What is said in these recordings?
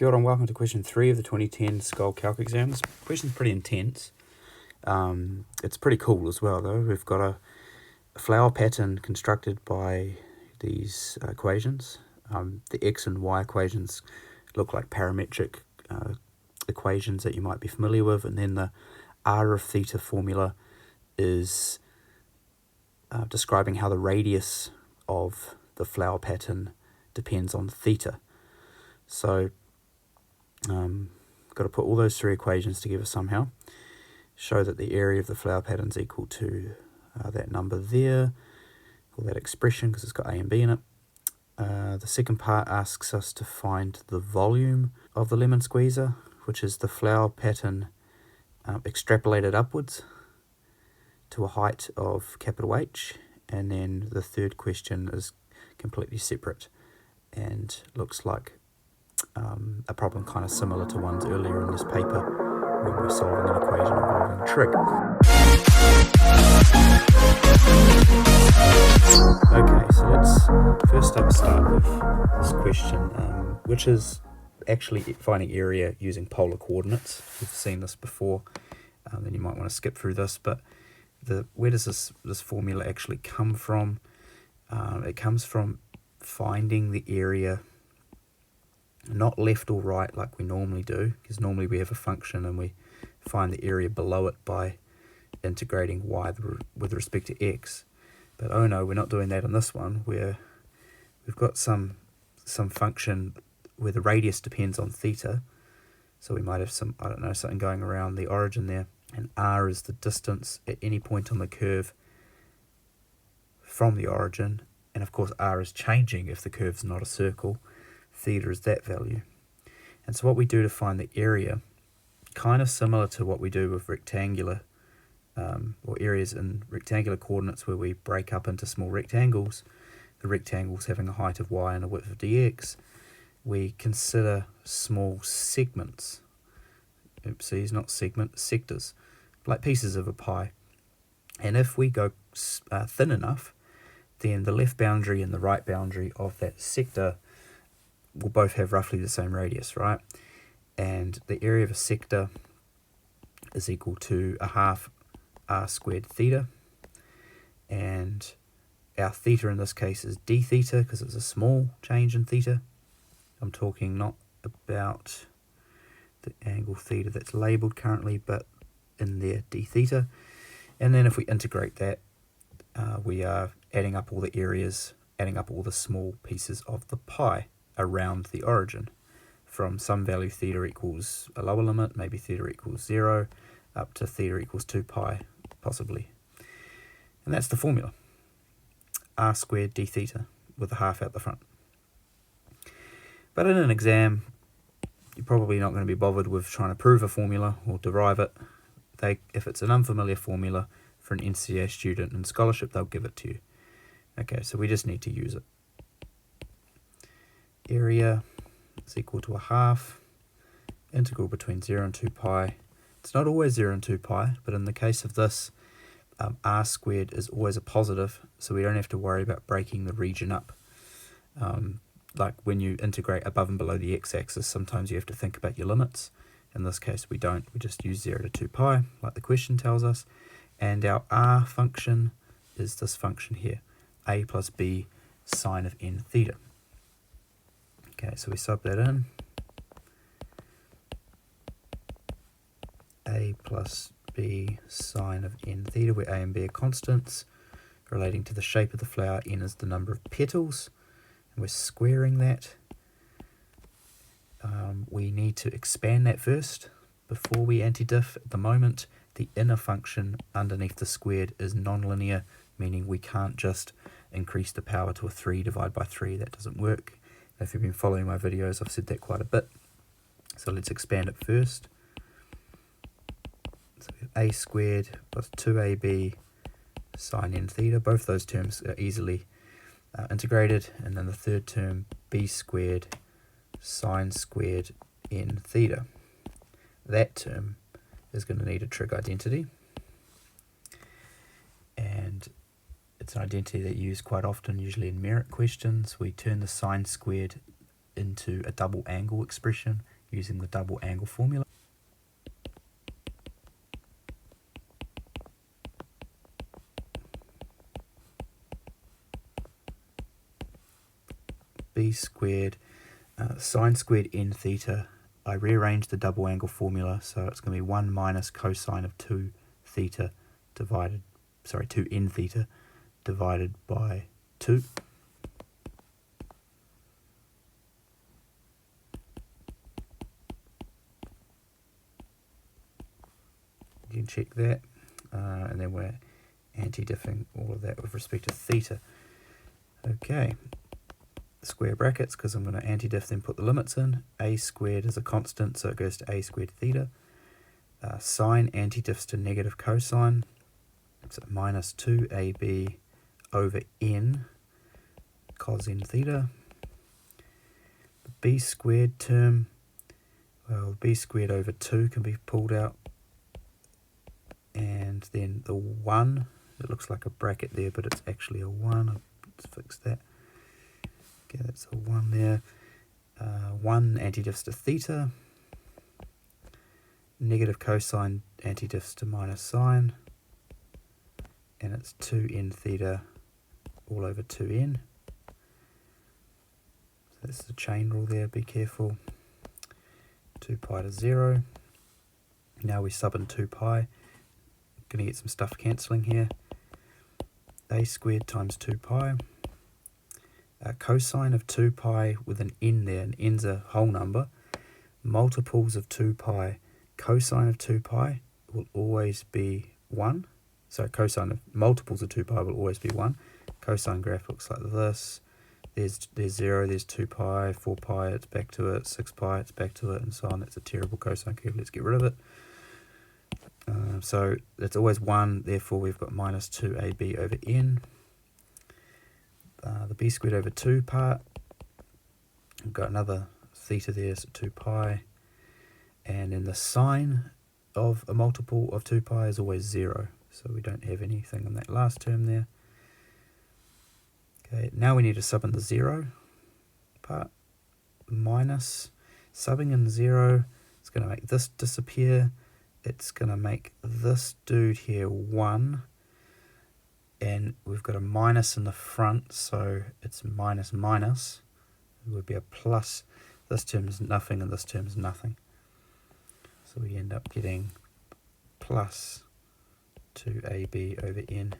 Kia ora and welcome to question 3 of the 2010 Scholl Calc exam. This question's pretty intense. It's pretty cool as well though. We've got a flower pattern constructed by these equations. The x and y equations look like parametric equations that you might be familiar with, and then the r of theta formula is describing how the radius of the flower pattern depends on theta. So got to put all those three equations together somehow. Show that the area of the flower pattern is equal to that number there, or that expression, because it's got a and b in it. The second part asks us to find the volume of the lemon squeezer, which is the flower pattern extrapolated upwards to a height of capital H. And then the third question is completely separate and looks like a problem kind of similar to ones earlier in this paper when we're solving an equation involving trig. Okay, so let's first up start with this question, which is actually finding area using polar coordinates. If you've seen this before, then you might want to skip through this, but where does this formula actually come from? It comes from finding the area not left or right like we normally do, because normally we have a function and we find the area below it by integrating y with respect to x. But oh no, we're not doing that in this one, where we've got some function where the radius depends on theta. So we might have something going around the origin there, and r is the distance at any point on the curve from the origin, and of course r is changing if the curve's not a circle. Theta is that value. And so what we do to find the area, kind of similar to what we do with rectangular or areas in rectangular coordinates where we break up into small rectangles, the rectangles having a height of y and a width of dx, we consider small segments. Oopsies, not segment, sectors, like pieces of a pie. And if we go thin enough, then the left boundary and the right boundary of that sector will both have roughly the same radius, right? And the area of a sector is equal to a half r squared theta, and our theta in this case is d theta because it's a small change in theta. I'm talking not about the angle theta that's labelled currently, but in there d theta. And then if we integrate that, we are adding up all the areas, adding up all the small pieces of the pie around the origin, from some value theta equals a lower limit, maybe theta equals 0, up to theta equals 2 pi, possibly. And that's the formula, r squared d theta, with a half out the front. But in an exam, you're probably not going to be bothered with trying to prove a formula or derive it. If it's an unfamiliar formula for an NCA student in scholarship, they'll give it to you. Okay, so we just need to use it. Area is equal to a half, integral between 0 and 2 pi. It's not always 0 and 2 pi, but in the case of this, r squared is always a positive, so we don't have to worry about breaking the region up. Like when you integrate above and below the x-axis, sometimes you have to think about your limits. In this case, we don't. We just use 0 to 2 pi, like the question tells us. And our r function is this function here, a plus b sine of n theta. Okay, so we sub that in. A plus b sine of n theta, where a and b are constants relating to the shape of the flower. N is the number of petals, and we're squaring that. We need to expand that first before we anti-diff. At the moment, the inner function underneath the squared is nonlinear, meaning we can't just increase the power to a 3 divided by 3. That doesn't work. If you've been following my videos, I've said that quite a bit. So let's expand it first. So we have a squared plus 2ab sine n theta. Both those terms are easily integrated. And then the third term, b squared sine squared n theta. That term is going to need a trig identity. And it's an identity that you use quite often, usually in merit questions. We turn the sine squared into a double angle expression using the double angle formula. B squared sine squared n theta. I rearranged the double angle formula, so it's going to be 1 minus cosine of 2 theta divided, 2 n theta divided by 2. You can check that, and then we're anti-diffing all of that with respect to theta. Okay, square brackets, because I'm going to anti-diff then put the limits in. A squared is a constant, so it goes to a squared theta. Sine anti-diffs to negative cosine, so minus 2ab over n cos n theta. The b squared term, well, b squared over 2 can be pulled out, and then the 1, it looks like a bracket there, but it's actually a 1. Let's fix that. Okay, that's a 1 there. 1 antidiffs to theta. Negative cosine antidiffs to minus sine. And it's 2n theta all over 2n. So that's the chain rule there, be careful. 2 pi to 0. Now we sub in 2 pi. Going to get some stuff cancelling here. A squared times 2 pi. Cosine of 2 pi with an n there, and n's a whole number. Multiples of 2 pi. Cosine of 2 pi will always be 1. So cosine of multiples of 2 pi will always be 1. Cosine graph looks like this. There's 0, there's 2 pi, 4 pi, it's back to it, 6 pi, it's back to it, and so on. That's a terrible cosine curve. Let's get rid of it. So it's always 1, therefore we've got minus 2ab over n. The b squared over 2 part, we've got another theta there, so 2 pi. And then the sine of a multiple of 2 pi is always 0, so we don't have anything in that last term there. Okay, now we need to sub in the 0 part. Minus, subbing in 0, it's going to make this disappear. It's going to make this dude here 1, and we've got a minus in the front, so it's minus minus. It would be a plus. This term is nothing, and this term is nothing. So we end up getting plus 2ab over n.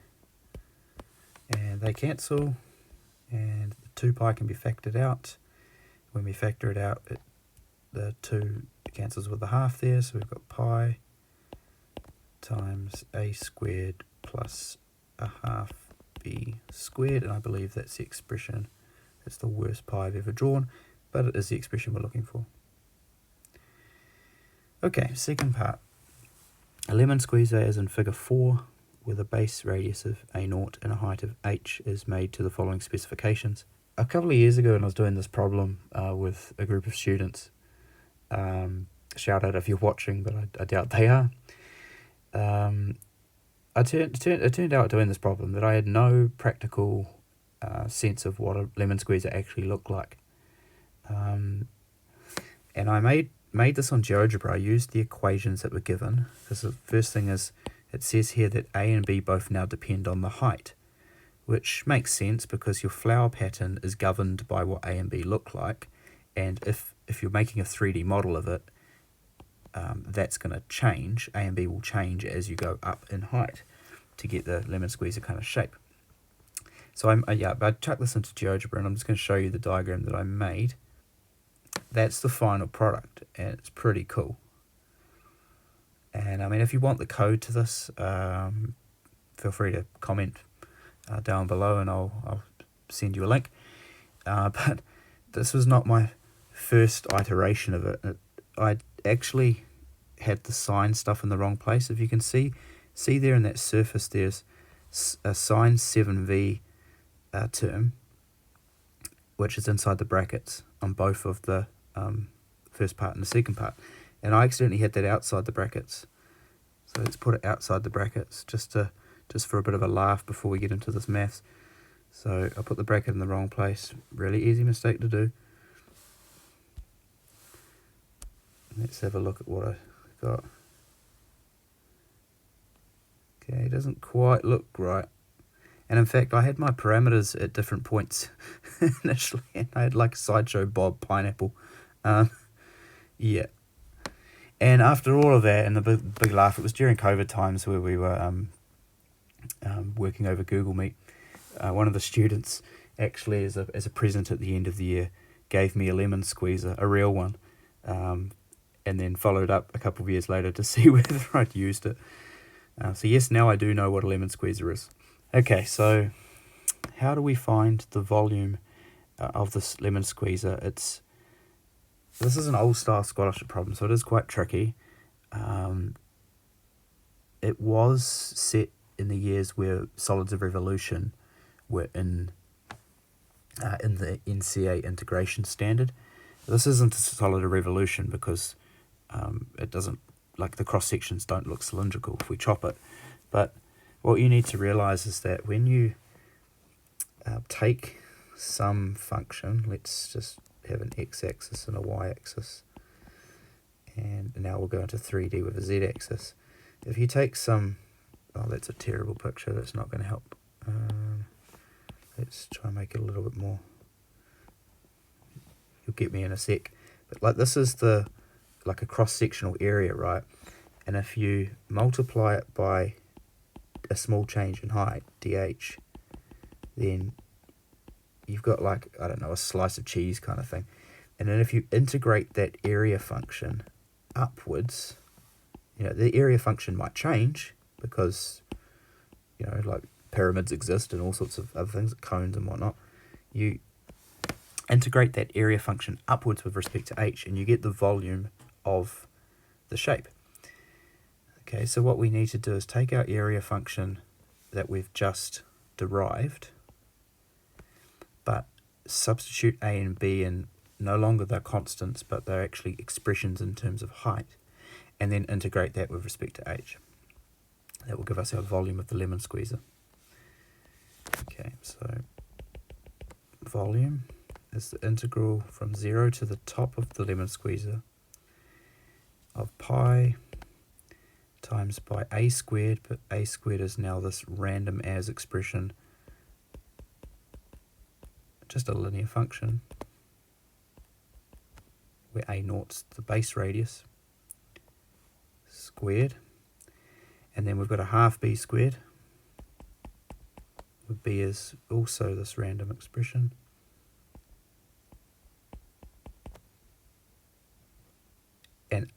And they cancel, and the 2 pi can be factored out. When we factor it out, the 2 cancels with the half there, so we've got pi times a squared plus a half b squared, and I believe that's the expression. It's the worst pi I've ever drawn, but it is the expression we're looking for. Okay, second part. A lemon squeezer as in figure 4, with a base radius of a0 and a height of h is made to the following specifications. A couple of years ago when I was doing this problem with a group of students, shout out if you're watching, but I doubt they are. It turned out doing this problem that I had no practical sense of what a lemon squeezer actually looked like. And I made this on GeoGebra. I used the equations that were given, because the first thing is, it says here that A and B both now depend on the height, which makes sense because your flower pattern is governed by what A and B look like, and if you're making a 3D model of it, that's going to change. A and B will change as you go up in height to get the lemon squeezer kind of shape. So I chucked this into GeoGebra, and I'm just going to show you the diagram that I made. That's the final product, and it's pretty cool. And I mean, if you want the code to this, feel free to comment down below, and I'll send you a link. But this was not my first iteration of it. I actually had the sine stuff in the wrong place. If you can see there in that surface, there's a sine 7v term, which is inside the brackets on both of the first part and the second part. And I accidentally had that outside the brackets. So let's put it outside the brackets just for a bit of a laugh before we get into this maths. So I put the bracket in the wrong place. Really easy mistake to do. Let's have a look at what I got. Okay, it doesn't quite look right. And in fact, I had my parameters at different points initially, and I had like Sideshow Bob Pineapple. Yeah. And after all of that, and the big laugh, it was during COVID times where we were working over Google Meet. One of the students actually, as a present at the end of the year, gave me a lemon squeezer, a real one, and then followed up a couple of years later to see whether I'd used it. So yes, now I do know what a lemon squeezer is. Okay, so how do we find the volume of this lemon squeezer? This is an old style scholarship problem, so it is quite tricky. It was set in the years where solids of revolution were in the NCA integration standard. This isn't a solid of revolution because it doesn't, like the cross sections don't look cylindrical if we chop it. But what you need to realize is that when you take some function, let's just have an x-axis and a y-axis, and now we'll go into 3D with a z-axis. If you take some, oh, that's a terrible picture, that's not going to help. Let's try and make it a little bit more. You'll get me in a sec. But like this is like a cross-sectional area, right? And if you multiply it by a small change in height, dh, then you've got like, I don't know, a slice of cheese kind of thing. And then if you integrate that area function upwards, the area function might change because, like pyramids exist and all sorts of other things, cones and whatnot. You integrate that area function upwards with respect to h, and you get the volume of the shape. Okay, so what we need to do is take our area function that we've just derived, but substitute a and b in. No longer they're constants, but they're actually expressions in terms of height, and then integrate that with respect to h. That will give us our volume of the lemon squeezer. Okay, so volume is the integral from 0 to the top of the lemon squeezer of pi times by a squared, but a squared is now this random as expression, just a linear function, where a naught's the base radius, squared, and then we've got a half b squared, where b is also this random expression, and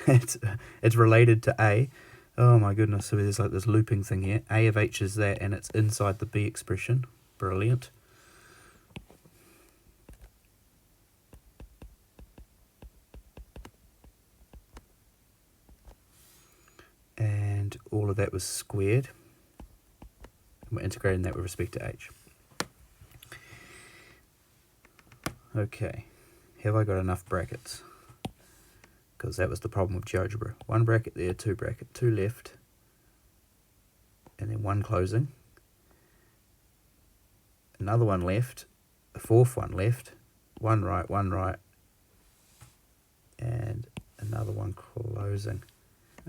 it's related to a. Oh my goodness, so there's like this looping thing here. A of h is that, and it's inside the b expression. Brilliant. And all of that was squared. And we're integrating that with respect to h. Okay, have I got enough brackets? Because that was the problem with GeoGebra. One bracket there, two left, and then one closing. Another one left, a fourth one left, one right, and another one closing.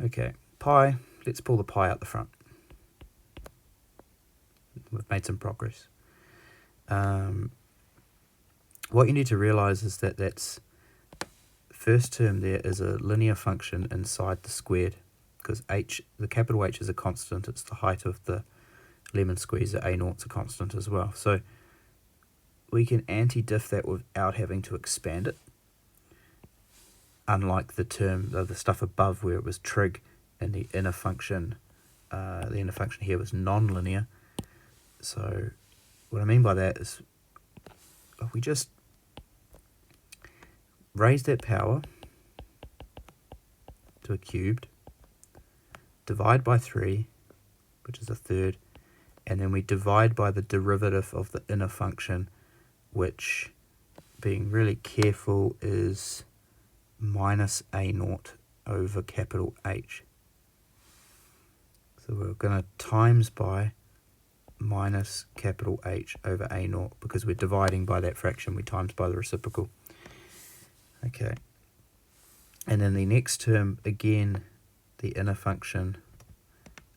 Okay, pi, let's pull the pi out the front. We've made some progress. What you need to realize is that that's first term there is a linear function inside the squared, because h, the capital H is a constant. It's the height of the lemon squeezer. A naught's a constant as well. So we can anti-diff that without having to expand it, unlike the term, the stuff above where it was trig and the inner function here was non-linear. So what I mean by that is if we just raise that power to a cubed, divide by 3, which is a third, and then we divide by the derivative of the inner function, which, being really careful, is minus a naught over capital H. So we're going to times by minus capital H over a naught, because we're dividing by that fraction, we times by the reciprocal. Okay, And then the next term, again, the inner function,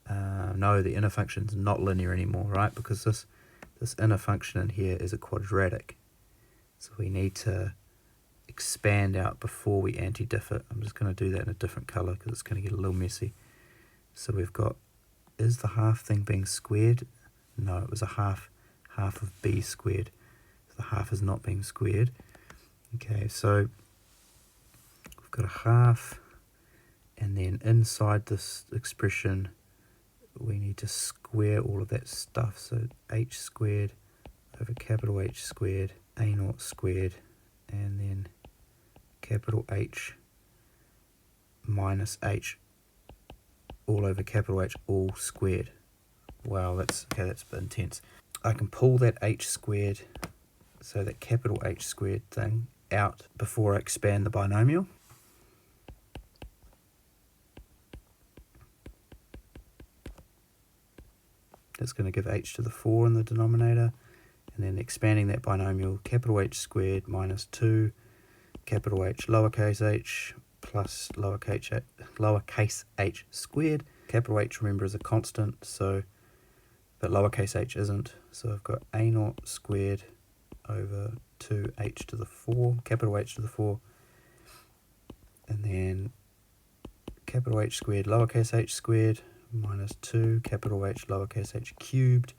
no, the inner function's not linear anymore, right? Because this inner function in here is a quadratic. So we need to expand out before we anti-diff it. I'm just going to do that in a different color because it's going to get a little messy. So we've got, is the half thing being squared? No, it was a half of b squared. So the half is not being squared. Okay, so we've got a half, and then inside this expression we need to square all of that stuff. So h squared over capital H squared, a naught squared, and then capital H minus h all over capital H all squared. Wow, that's a bit intense. I can pull that h squared, so that capital H squared thing, out before I expand the binomial. That's going to give h to the 4 in the denominator, and then expanding that binomial, capital H squared minus 2 capital H lowercase h plus lowercase h squared. Capital H, remember, is a constant, so, but lowercase h isn't, so I've got a naught squared over 2h to the 4, capital H to the 4, and then capital H squared lowercase h squared minus 2 capital H lowercase h cubed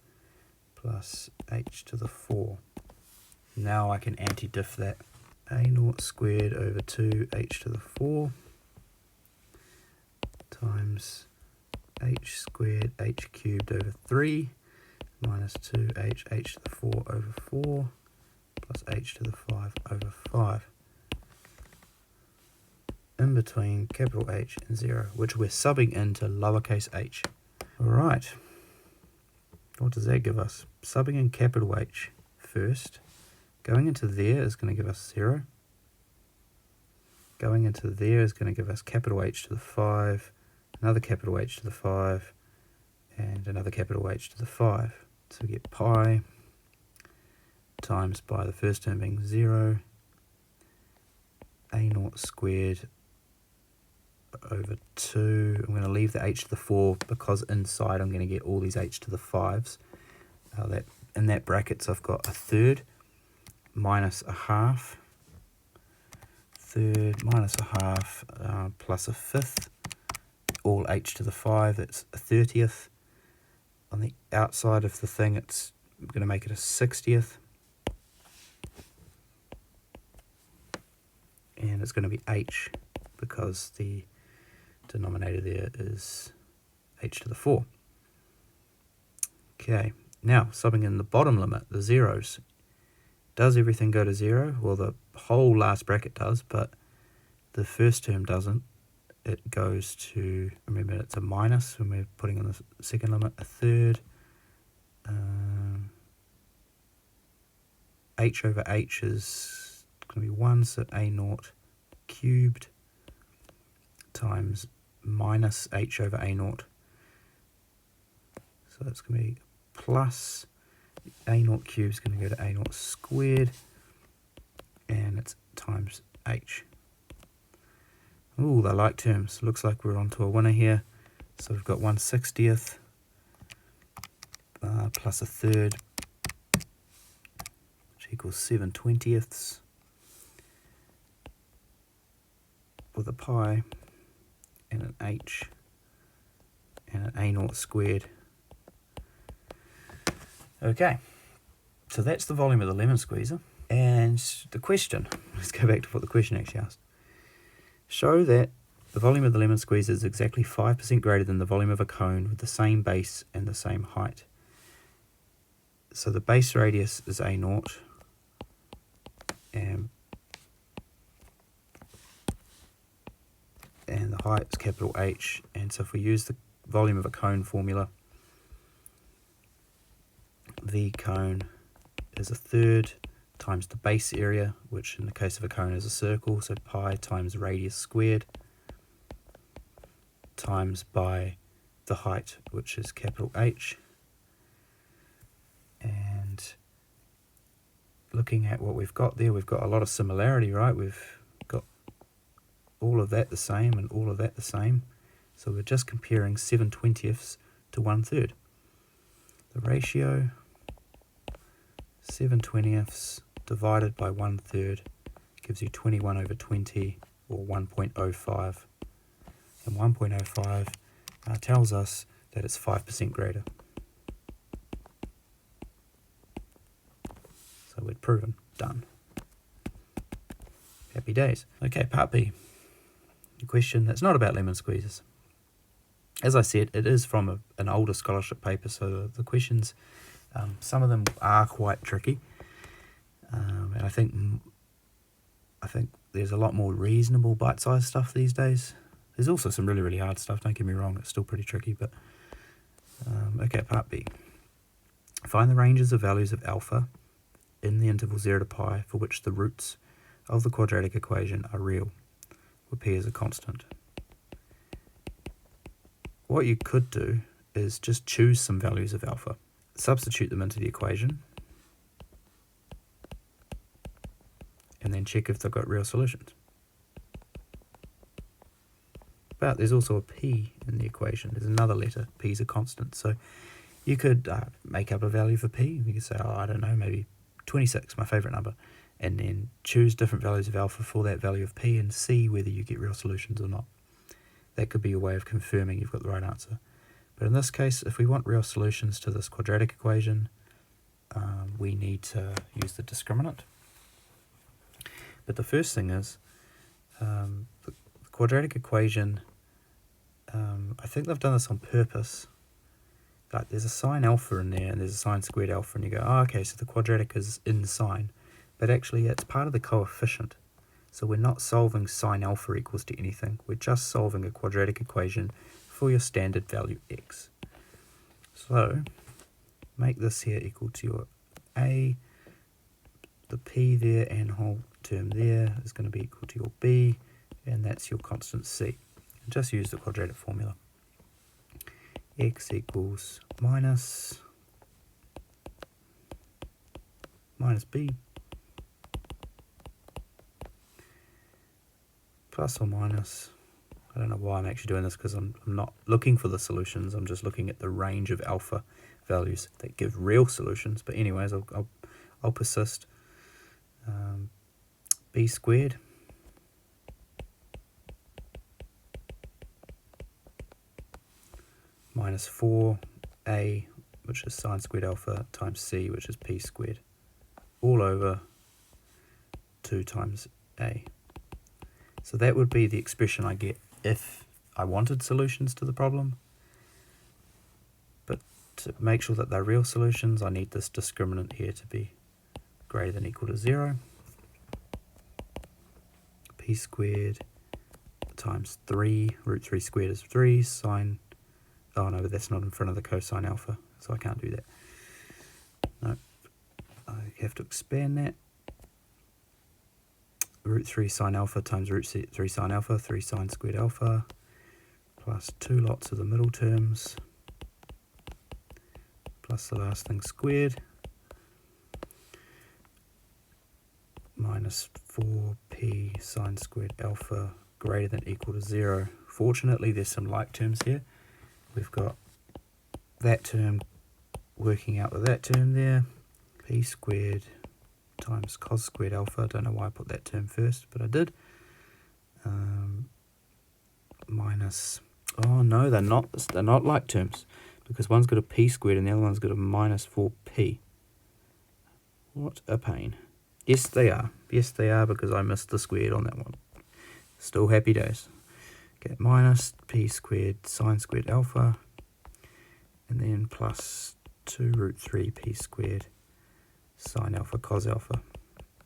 plus h to the 4. Now I can anti-diff that. A naught squared over 2h to the 4 times h squared h cubed over 3 minus 2h h to the 4 over 4 plus h to the 5 over 5. In between capital H and 0, which we're subbing into lowercase h. Alright, what does that give us? Subbing in capital H first. Going into there is going to give us 0. Going into there is going to give us capital H to the 5, another capital H to the 5, and another capital H to the 5. So we get pi times by the first term being 0, a naught squared over 2. I'm going to leave the h to the 4 because inside I'm going to get all these h to the 5s. That in that brackets I've got a third minus a half, third minus a half plus a fifth, all h to the 5, that's a 30th. On the outside of the thing, it's going to make it a 60th. And it's going to be h because the denominator there is h to the 4. Okay, now subbing in the bottom limit, the zeros. Does everything go to 0? Well, the whole last bracket does, but the first term doesn't. It goes to, remember, it's a minus when we're putting in the second limit, a third. H over h is going to be 1, so a naught cubed times minus h over a naught. So that's going to be plus a naught cubed is going to go to a naught squared, and it's times h. Ooh, they like terms. Looks like we're onto a winner here. So we've got 1/60th plus a third, which equals 7/20ths, with a pi and an h and an a naught squared. Okay, so that's the volume of the lemon squeezer. And the question, let's go back to what the question actually asked. Show that the volume of the lemon squeezer is exactly 5% greater than the volume of a cone with the same base and the same height. So the base radius is a naught, and the height is capital H. And so if we use the volume of a cone formula, the cone is a third times the base area, which in the case of a cone is a circle, so pi times radius squared, times by the height, which is capital H. And looking at what we've got there, we've got a lot of similarity, right? We've got all of that the same and all of that the same. So we're just comparing 7/20ths to 1/3. The ratio 7/20ths divided by 1/3 gives you 21/20 or 1.05. And 1.05 tells us that it's 5% greater. So we're proven. Done. Happy days. Okay, part B. A question that's not about lemon squeezes. As I said, it is from an older scholarship paper, so the questions, some of them are quite tricky. And I think there's a lot more reasonable bite-sized stuff these days. There's also some really, really hard stuff, don't get me wrong, it's still pretty tricky, but okay, part B. Find the ranges of values of alpha in the interval 0 to pi for which the roots of the quadratic equation are real, where p is a constant. What you could do is just choose some values of alpha, substitute them into the equation, and then check if they've got real solutions. But there's also a p in the equation. There's another letter. P is a constant. So you could make up a value for p. You could say, I don't know, maybe 26, my favourite number. And then choose different values of alpha for that value of p and see whether you get real solutions or not. That could be a way of confirming you've got the right answer. But in this case, if we want real solutions to this quadratic equation, we need to use the discriminant. But the first thing is, the quadratic equation, I think they've done this on purpose. Like there's a sine alpha in there and there's a sine squared alpha, and you go, oh, okay, so the quadratic is in sine. But actually it's part of the coefficient. So we're not solving sine alpha equals to anything. We're just solving a quadratic equation for your standard value x. So make this here equal to your a, the p there and whole term there is going to be equal to your b, and that's your constant c. And just use the quadratic formula. X equals minus b plus or minus, I don't know why I'm actually doing this because I'm not looking for the solutions, I'm just looking at the range of alpha values that give real solutions. But anyways, I'll persist. B squared minus 4a, which is sine squared alpha, times c, which is p squared, all over 2 times a. So that would be the expression I get if I wanted solutions to the problem. But to make sure that they're real solutions, I need this discriminant here to be greater than or equal to 0. P squared times 3, root 3 squared is 3, sine, oh no, but that's not in front of the cosine alpha, so I can't do that. No, I have to expand that. Root 3 sine alpha times root 3 sine alpha, 3 sine squared alpha, plus 2 lots of the middle terms, plus the last thing squared, minus 4p sine squared alpha greater than or equal to 0. Fortunately, there's some like terms here. We've got that term working out with that term there, p squared times cos squared alpha. I don't know why I put that term first, but I did. Minus, oh no, they're not like terms, because one's got a p squared and the other one's got a minus 4p. What a pain. Yes, they are. Yes, they are, because I missed the squared on that one. Still happy days. Okay, minus p squared sine squared alpha, and then plus 2 root 3 p squared sine alpha cos alpha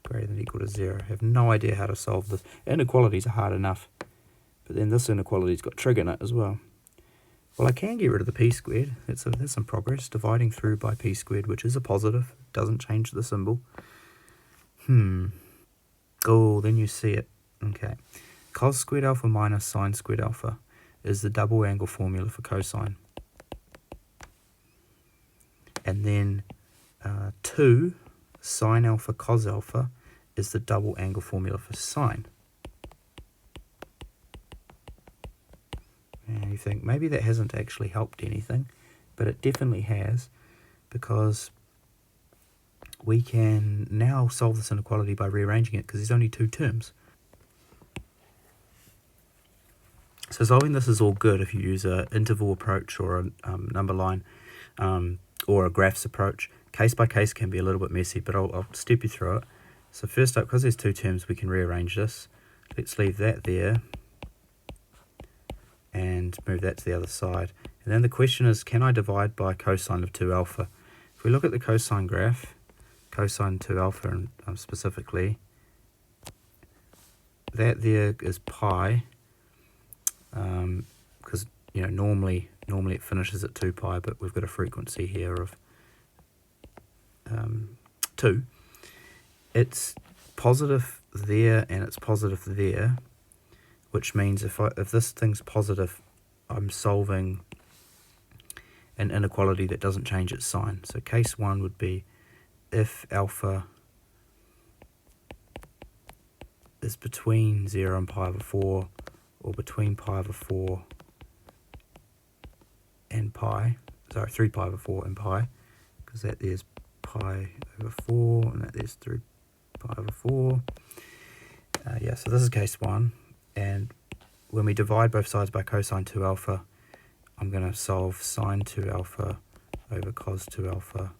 greater than or equal to 0. I have no idea how to solve this. Inequalities are hard enough, but then this inequality's got trig in it as well. Well, I can get rid of the p squared. That's some progress. Dividing through by p squared, which is a positive, doesn't change the symbol. Oh, then you see it. Okay. Cos squared alpha minus sine squared alpha is the double angle formula for cosine. And then 2 sine alpha cos alpha is the double angle formula for sine. And you think, maybe that hasn't actually helped anything, but it definitely has, because we can now solve this inequality by rearranging it, because there's only two terms. So solving this is all good if you use an interval approach or a number line or a graphs approach. Case by case can be a little bit messy, but I'll step you through it. So first up, because there's two terms, we can rearrange this. Let's leave that there and move that to the other side. And then the question is, can I divide by cosine of 2 alpha? If we look at the cosine graph, cosine 2 alpha specifically, that there is pi, because normally it finishes at 2 pi, but we've got a frequency here of 2. It's positive there and it's positive there, which means if this thing's positive, I'm solving an inequality that doesn't change its sign. So case 1 would be if alpha is between 0 and pi over 4, or between pi over 4 and pi, 3 pi over 4 and pi, because that there's pi over 4 and that there's 3 pi over 4. So this is case 1, and when we divide both sides by cosine 2 alpha, I'm going to solve sine 2 alpha over cos 2 alpha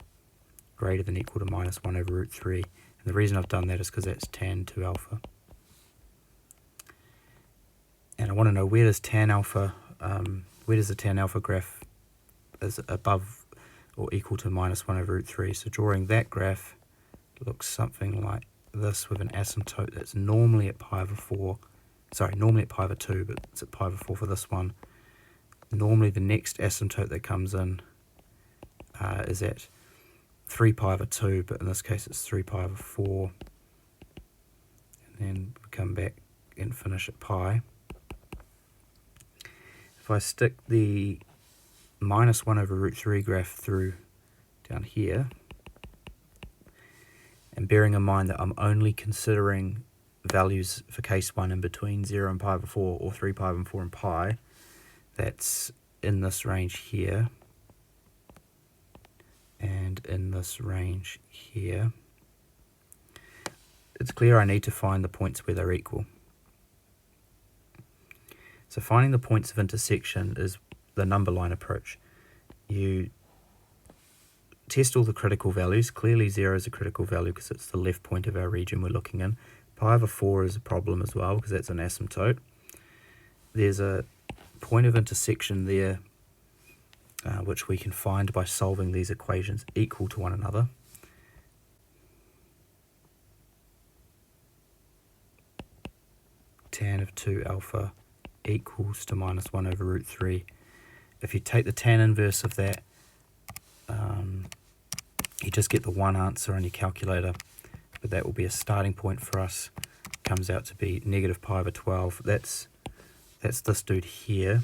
greater than or equal to minus 1 over root 3. And the reason I've done that is because that's tan 2 alpha. And I want to know, where does tan alpha, where does the tan alpha graph is above or equal to minus 1 over root 3. So drawing that graph looks something like this, with an asymptote that's normally at pi over 4. Normally at pi over 2, but it's at pi over 4 for this one. Normally the next asymptote that comes in is at 3 pi over 2, but in this case it's 3 pi over 4. And then we come back and finish at pi. If I stick the minus 1 over root 3 graph through down here, and bearing in mind that I'm only considering values for case 1 in between 0 and pi over 4, or 3 pi over 4 and pi, that's in this range here, and in this range here, it's clear I need to find the points where they're equal. So finding the points of intersection is the number line approach. You test all the critical values. Clearly 0 is a critical value because it's the left point of our region we're looking in. Pi over 4 is a problem as well because that's an asymptote. There's a point of intersection there which we can find by solving these equations equal to one another. Tan of 2 alpha equals to minus 1 over root 3. If you take the tan inverse of that, you just get the one answer on your calculator, but that will be a starting point for us. Comes out to be negative pi over 12. That's this dude here.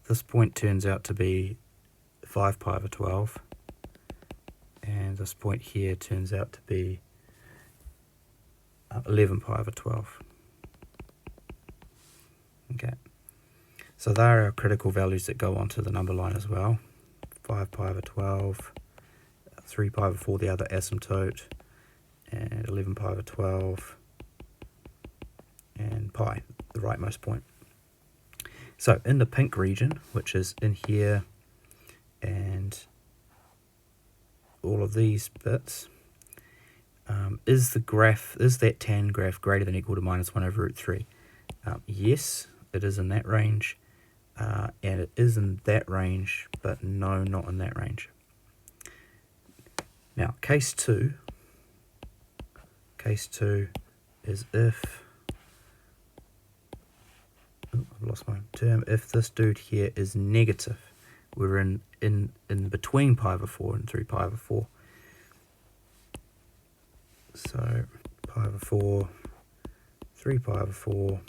This point turns out to be 5 pi over 12, and this point here turns out to be 11 pi over 12. Okay, so there are our critical values that go onto the number line as well. 5 pi over 12, 3 pi over 4, the other asymptote, and 11 pi over 12, and pi, the rightmost point. So in the pink region, which is in here and all of these bits, is that tan graph greater than or equal to minus 1 over root 3? Yes, it is in that range, and it is in that range, but no, not in that range. Now, case 2 is if, I've lost my term, if this dude here is negative, we're in between pi over 4 and 3 pi over 4. So pi over 4, 3 pi over 4,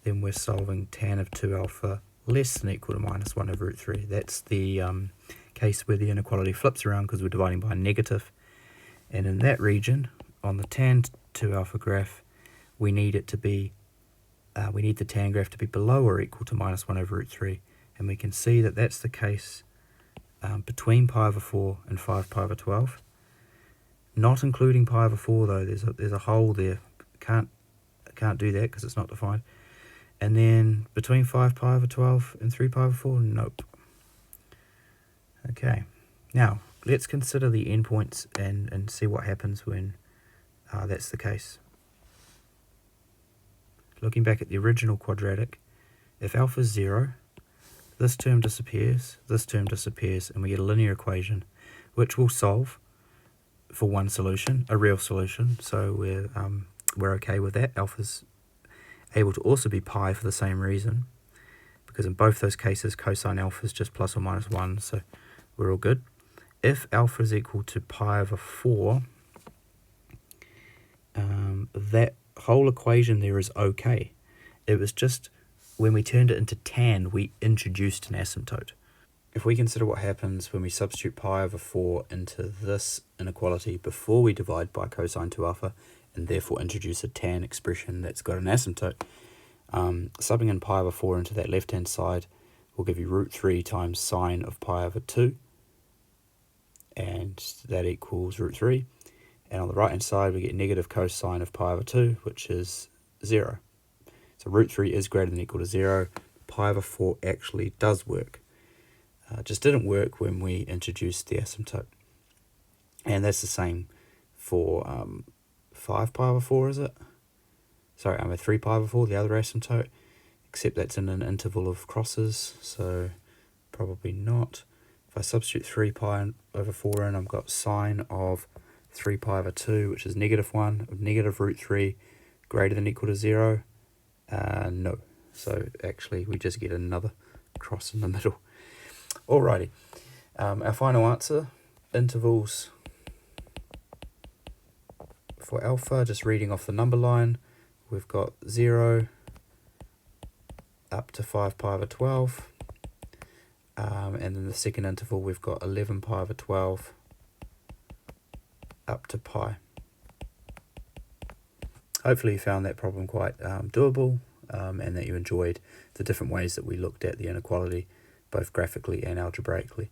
then we're solving tan of 2 alpha less than or equal to minus 1 over root 3. That's the case where the inequality flips around because we're dividing by a negative. And in that region, on the tan 2 alpha graph, we need it to be, we need the tan graph to be below or equal to minus 1 over root 3. And we can see that that's the case between pi over 4 and 5 pi over 12. Not including pi over 4 though, there's a hole there. Can't do that because it's not defined. And then between 5 pi over 12 and 3 pi over 4, nope. Okay, now let's consider the endpoints and see what happens when that's the case. Looking back at the original quadratic, if alpha is 0, this term disappears, and we get a linear equation which will solve for one solution, a real solution, so we're okay with that. Alpha's able to also be pi for the same reason, because in both those cases cosine alpha is just plus or minus 1, so we're all good. If alpha is equal to pi over 4, that whole equation there is okay. It was just when we turned it into tan, we introduced an asymptote. If we consider what happens when we substitute pi over 4 into this inequality before we divide by cosine 2 alpha, and therefore introduce a tan expression that's got an asymptote, subbing in pi over 4 into that left-hand side will give you root 3 times sine of pi over 2, and that equals root 3. And on the right-hand side, we get negative cosine of pi over 2, which is 0. So root 3 is greater than or equal to 0. Pi over 4 actually does work. It just didn't work when we introduced the asymptote. And that's the same for 5 pi over 4, is it? Sorry, I'm at 3 pi over 4, the other asymptote, except that's in an interval of crosses, so probably not. If I substitute 3 pi over 4 in, I've got sine of 3 pi over 2, which is negative 1, of negative root 3, greater than or equal to 0. No. So actually we just get another cross in the middle. Alrighty. Our final answer, intervals for alpha, just reading off the number line, we've got 0 up to 5 pi over 12. And then the second interval, we've got 11 pi over 12 up to pi. Hopefully you found that problem quite doable, and that you enjoyed the different ways that we looked at the inequality, both graphically and algebraically.